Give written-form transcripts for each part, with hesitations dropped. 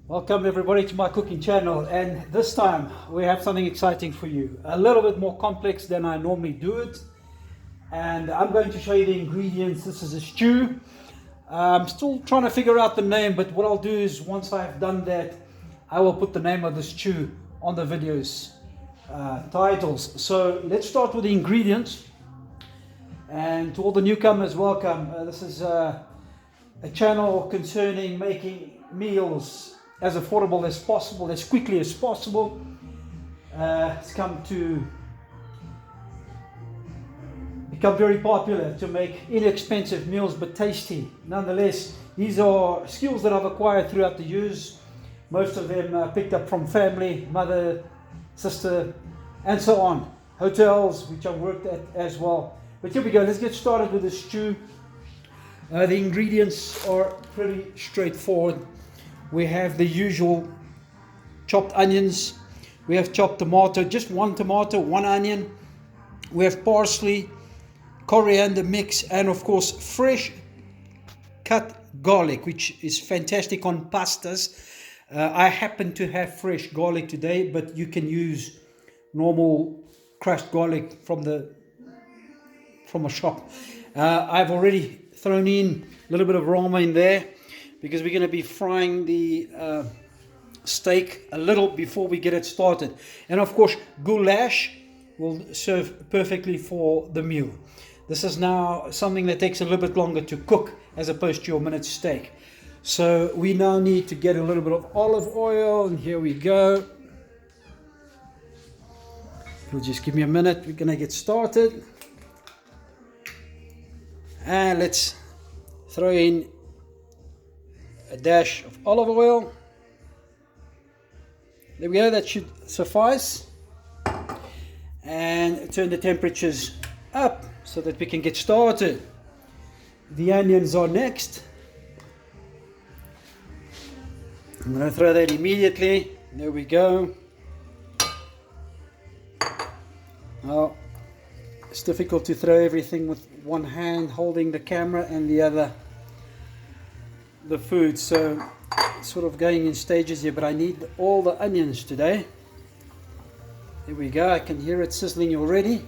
Welcome everybody to my cooking channel, and this time we have something exciting for you. A little bit more complex than I normally do it, and I'm going to show you the ingredients. This is a stew. I'm still trying to figure out the name, but what I'll do is once I've done that, I will put the name of the stew on the video's titles. So let's start with the ingredients. And to all the newcomers, welcome. This is a channel concerning making meals as affordable as possible, as quickly as possible. It's come to become very popular to make inexpensive meals but tasty. Nonetheless, these are skills that I've acquired throughout the years. Most of them picked up from family, mother, sister, and so on. Hotels, which I've worked at as well. But here we go, let's get started with the stew. The ingredients are pretty straightforward. We have the usual chopped onions. We have chopped tomato, just one tomato, one onion. We have parsley, coriander mix, and of course fresh cut garlic, which is fantastic on pastas. I happen to have fresh garlic today, but you can use normal crushed garlic from a shop. I've already thrown in a little bit of rama in there because we're going to be frying the steak a little before we get it started. And of course, goulash will serve perfectly for the meal. This is now something that takes a little bit longer to cook as opposed to your minute steak. So we now need to get a little bit of olive oil, and here we go. If you'll just give me a minute, we're going to get started. And let's throw in a dash of olive oil. There we go, that should suffice. And turn the temperatures up so that we can get started. The onions are next. I'm going to throw that immediately. There we go. Now, it's difficult to throw everything with one hand holding the camera and the other the food, so sort of going in stages here, but I need all the onions today. There we go, I can hear it sizzling already.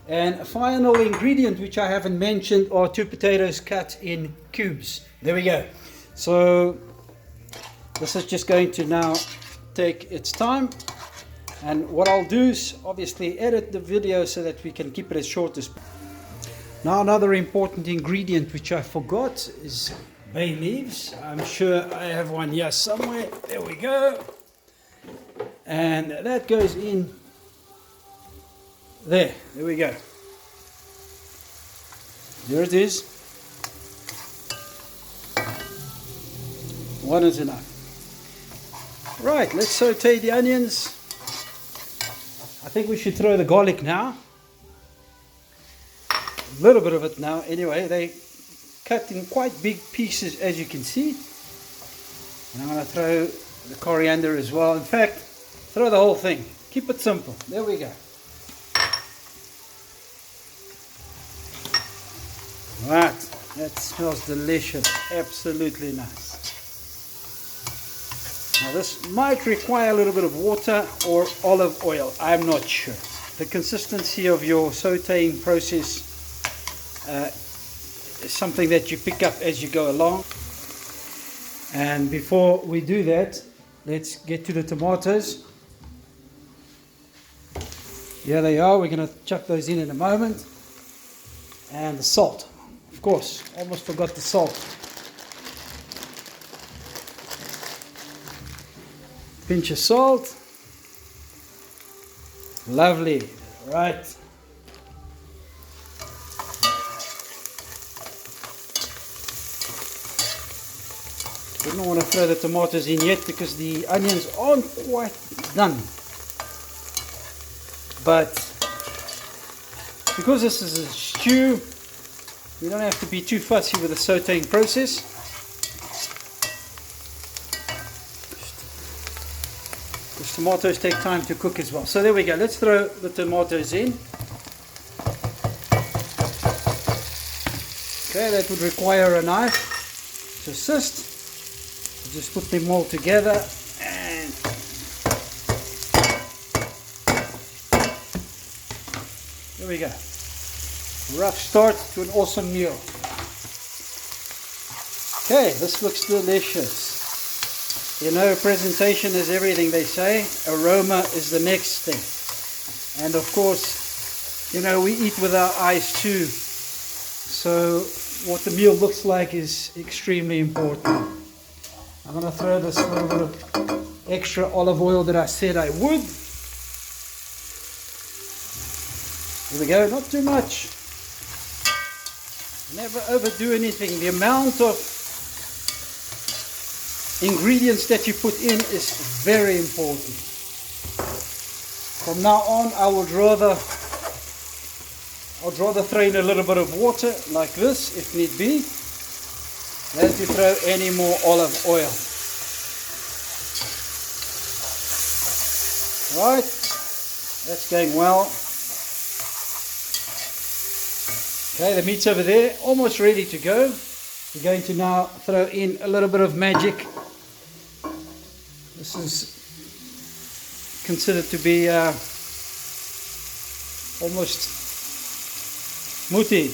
And a final ingredient which I haven't mentioned are 2 potatoes cut in cubes. There we go. So this is just going to now take its time. And what I'll do is obviously edit the video so that we can keep it as short as possible. Now another important ingredient which I forgot is bay leaves. I'm sure I have one here somewhere. There we go. And that goes in there. There we go. There it is. One is enough. Right, let's saute the onions. I think we should throw the garlic now. A little bit of it now. Anyway, they cut in quite big pieces, as you can see. And I'm going to throw the coriander as well. In fact, throw the whole thing. Keep it simple. There we go. Right, that smells delicious. Absolutely nice. Now this might require a little bit of water or olive oil, I'm not sure. The consistency of your sauteing process is something that you pick up as you go along. And before we do that, let's get to the tomatoes. Here they are, we're going to chuck those in a moment. And the salt, of course, almost forgot the salt. Pinch of salt. Lovely. Right. Didn't want to throw the tomatoes in yet because the onions aren't quite done. But because this is a stew, we don't have to be too fussy with the sauteing process. Because tomatoes take time to cook as well. So there we go. Let's throw the tomatoes in. Okay, that would require a knife to assist. Just put them all together and there we go. Rough start to an awesome meal. Okay, this looks delicious. You know, presentation is everything, they say. Aroma is the next thing. And of course, you know, we eat with our eyes too. So what the meal looks like is extremely important. I'm going to throw this little bit of extra olive oil that I said I would. Here we go, not too much. Never overdo anything. The amount of ingredients that you put in is very important. From now on, I'll rather throw in a little bit of water like this, if need be, than to throw any more olive oil. Right, that's going well. Okay, the meat's over there, almost ready to go. We're going to now throw in a little bit of magic. This is considered to be almost muti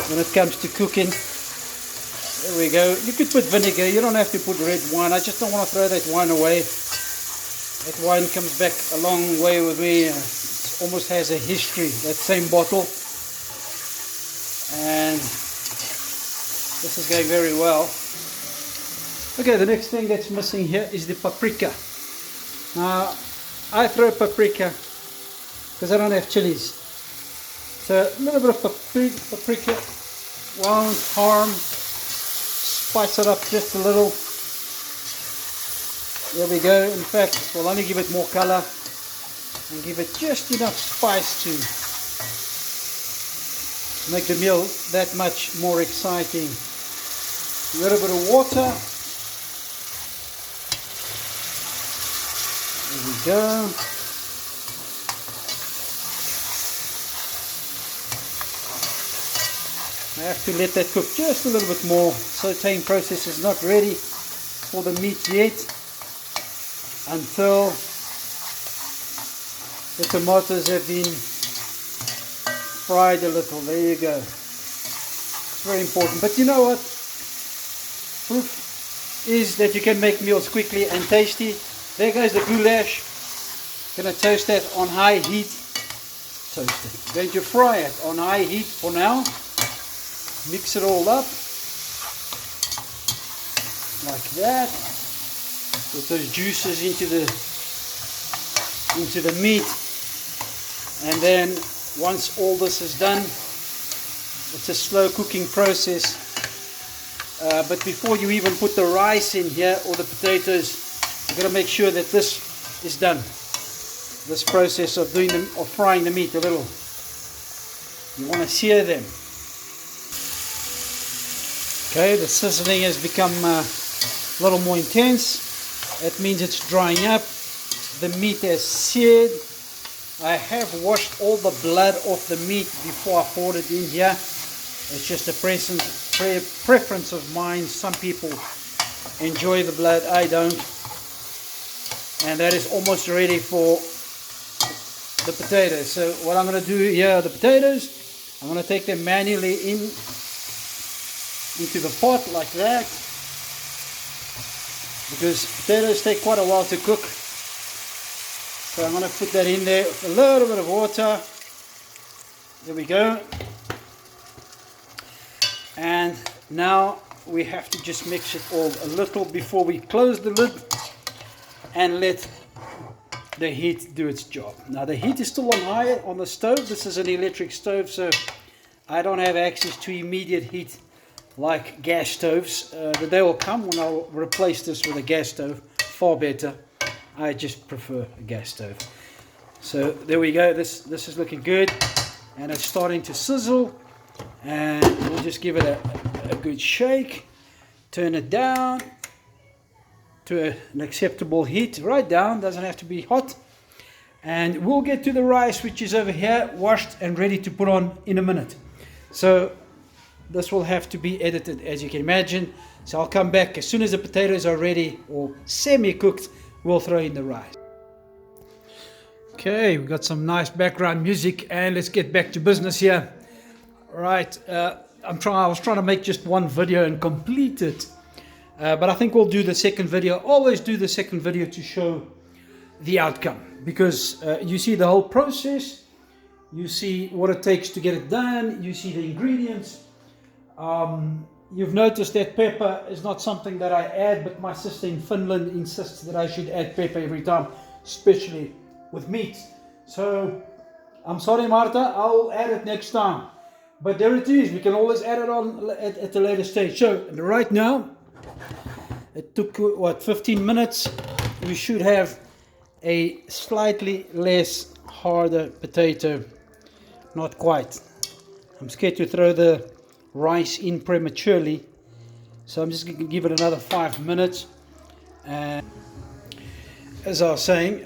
when it comes to cooking. There we go. You could put vinegar, you don't have to put red wine. I just don't want to throw that wine away. That wine comes back a long way with me. It almost has a history, that same bottle. And this is going very well. Okay, the next thing that's missing here is the paprika. Now, I throw paprika because I don't have chilies. So a little bit of paprika won't harm. Spice it up just a little. There we go. In fact, we'll only give it more color and give it just enough spice to make the meal that much more exciting. A little bit of water. There we go. I have to let that cook just a little bit more. Sauteing process is not ready for the meat yet until the tomatoes have been fried a little. There you go. It's very important. But you know what? Proof is that you can make meals quickly and tasty. There goes the goulash. Gonna toast that on high heat. Toast it. Going to fry it on high heat for now. Mix it all up like that. Put those juices into the meat, and then once all this is done, it's a slow cooking process. But before you even put the rice in here or the potatoes, you've got to make sure that this is done. This process of frying the meat a little. You want to sear them. Okay, the sizzling has become a little more intense. That means it's drying up. The meat has seared. I have washed all the blood off the meat before I poured it in here. It's just a preference of mine. Some people enjoy the blood, I don't. And that is almost ready for the potatoes. So what I'm going to do here, the potatoes, I'm going to take them manually into the pot like that, because potatoes take quite a while to cook. So I'm going to put that in there with a little bit of water. There we go. And now we have to just mix it all a little before we close the lid and let the heat do its job. Now the heat is still on high on the stove. This is an electric stove, so I don't have access to immediate heat like gas stoves. The day will come when I'll replace this with a gas stove, far better. I just prefer a gas stove. So there we go, this is looking good, and it's starting to sizzle, and we'll just give it a good shake, turn it down to an acceptable heat, right down, doesn't have to be hot, and we'll get to the rice, which is over here, washed and ready to put on in a minute. So this will have to be edited, as you can imagine. So I'll come back as soon as the potatoes are ready or semi-cooked. We'll throw in the rice. Okay, we've got some nice background music, and let's get back to business here. Right, I was trying to make just one video and complete it, but I think we'll do the second video. Always do the second video to show the outcome, because you see the whole process, you see what it takes to get it done, you see the ingredients. You've noticed that pepper is not something that I add, but my sister in Finland insists that I should add pepper every time, especially with meat. So I'm sorry, Marta, I'll add it next time. But there it is. We can always add it on at a later stage. So right now, it took what, 15 minutes. We should have a slightly less harder potato. Not quite. I'm scared to throw the rice in prematurely, so I'm just going to give it another 5 minutes. And as I was saying,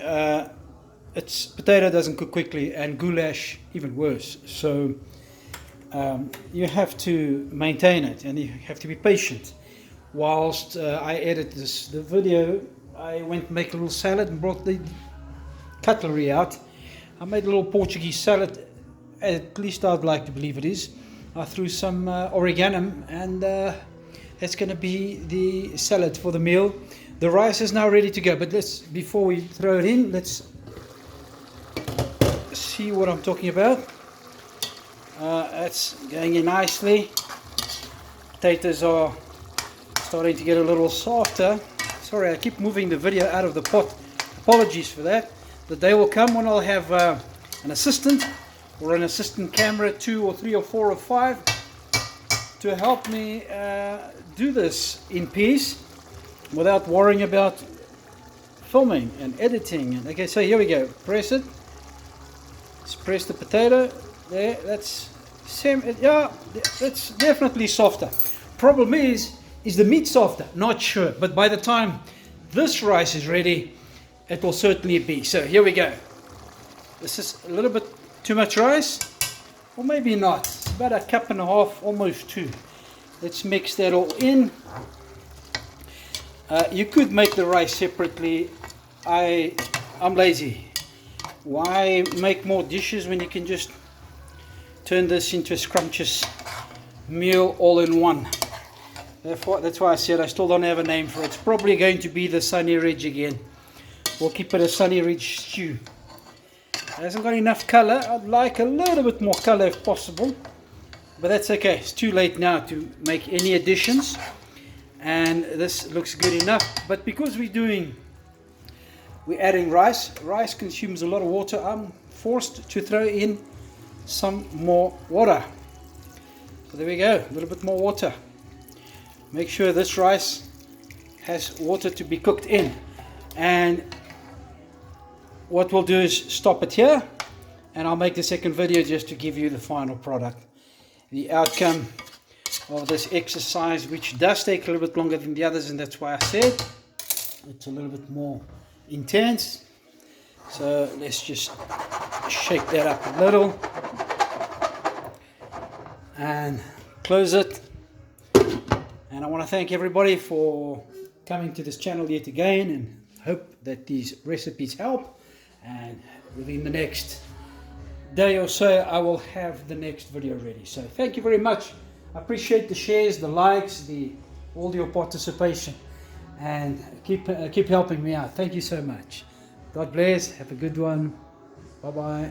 potato doesn't cook quickly, and goulash even worse. So you have to maintain it, and you have to be patient. Whilst I edit the video, I went to make a little salad and brought the cutlery out. I made a little Portuguese salad, at least I'd like to believe it is. I threw some oregano, and that's going to be the salad for the meal. The rice is now ready to go, but before we throw it in, let's see what I'm talking about. It's going in nicely. Potatoes are starting to get a little softer. Sorry, I keep moving the video out of the pot. Apologies for that. The day will come when I'll have an assistant, or an assistant camera, 2 or 3 or 4 or 5, to help me do this in peace without worrying about filming and editing. And okay, so here we go. Press it. Let's press the potato. There, that's definitely softer. Problem is the meat softer? Not sure, but by the time this rice is ready, it will certainly be. So here we go. This is a little bit too much rice, or maybe not. It's about 1.5 cups, almost 2. Let's mix that all in. You could make the rice separately. I'm lazy. Why make more dishes when you can just turn this into a scrumptious meal all in one? That's why I said I still don't have a name for it. It's probably going to be the Sunnyridge again. We'll keep it a Sunnyridge stew. It hasn't got enough color. I'd like a little bit more color if possible, but that's okay. It's too late now to make any additions, and this looks good enough. But because we're adding rice consumes a lot of water, I'm forced to throw in some more water. So there we go, a little bit more water. Make sure this rice has water to be cooked in. And what we'll do is stop it here, and I'll make the second video just to give you the final product. The outcome of this exercise, which does take a little bit longer than the others, and that's why I said it's a little bit more intense. So let's just shake that up a little and close it. And I want to thank everybody for coming to this channel yet again, and hope that these recipes help. And within the next day or so, I will have the next video ready. So thank you very much. I appreciate the shares, the likes, all your participation, and keep helping me out. Thank you so much. God bless. Have a good one. Bye bye.